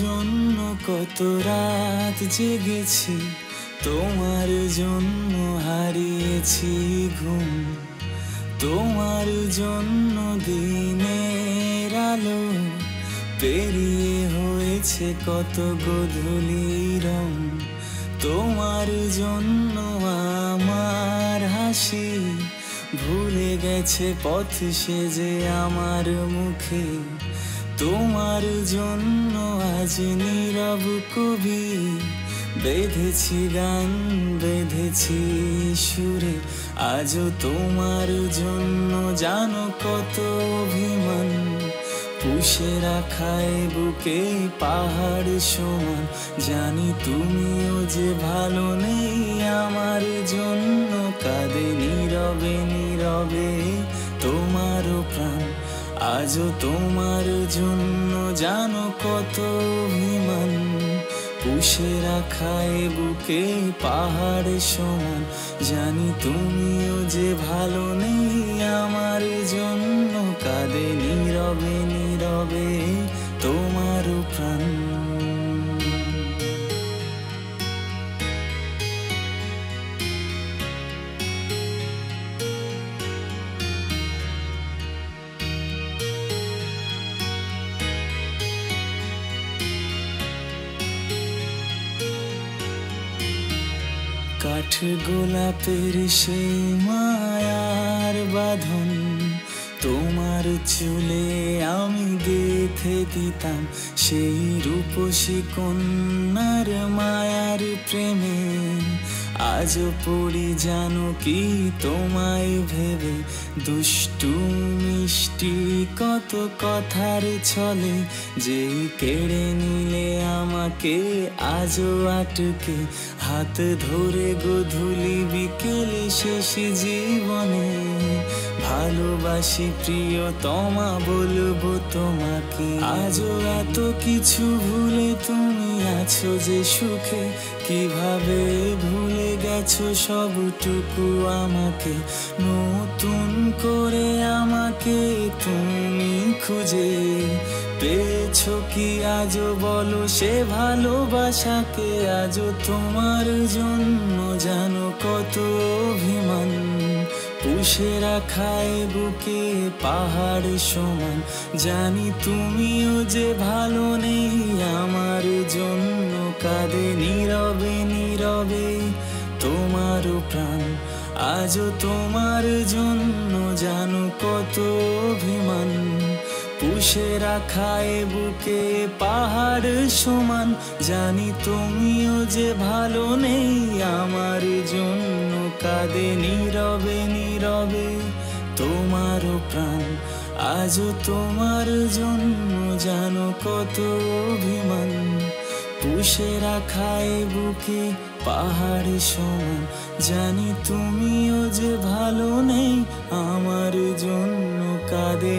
জন্য কত রাত জেগেছি, তোমার জন্য হারিয়েছি ঘুম, তোমার জন্য দিনের আলো পেরিয়ে হয়েছে কত গোধূলি রং। তোমার জন্য আমার হাসি ভুলে গেছে পথ সেজে আমার মুখে। তোমার জন্য আজ নীরব কবি বেঁধেছি গান, বেঁধেছি সুরে। আজও তোমার জন্য জানো কত অভিমান, পুষে রাখায় বুকে পাহাড় সমান। জানি তুমিও যে ভালো নেই আমার জন্য, কাঁদে নীরবে নীরবে তোমারও প্রাণ। আজও তোমার জন্য জানো কত অভিমান, পুষে রাখায় বুকে পাহাড় সমান। জানি তুমিও যে ভালো নেই আমার জন্য, কাঁদে নীরবে নীরবে তোমার প্রাণ। কাঠ গোলাপের সেই মায়ার বাঁধন তোমার চুলে আমি গেঁথে দিতাম, সেই রূপসী কন্যার মায়ার প্রেমে। আজও পড়ি জানো কি তোমায় ভেবে, দুষ্টু মিষ্টি কত কথার ছলে। যে কেড়ে নিলে আমাকে আজও আটকে, হাত ধরে গোধূলি বিকেলে শেষ জীবনে। ভালোবাসি প্রিয়তমা বলবো তোমাকে, আজও এত কিছু ভুলে তুমি আছো যে সুখে। কিভাবে ভুলে গেছো সবটুকু আমাকে, নতুন করে আমাকে তুমি খুঁজে পেয়েছো কি আজও বলো সে ভালোবাসাকে। আজও তোমার জন্য জানো কত অভিমান, পুষে রাখায় বুকে পাহাড় সমান। জানি তুমিও যে ভালো নেই আমার জন্য, কাঁদে নীরবে নীরবে তোমার প্রাণ। আজও তোমার জন্য জানো কত অভিমান, পুষে রাখায় বুকে পাহাড় সমান। জানি তুমিও যে ভালো নেই আমার জন্য, কাঁদে নীরবে নীরবে তোমার প্রাণ। আজও তোমার জন্য জানো কত অভিমান, পুষে রাখায় বুকে পাহাড় সমান। জানি তুমিও যে ভালো নেই আমার জন্য, কাঁদে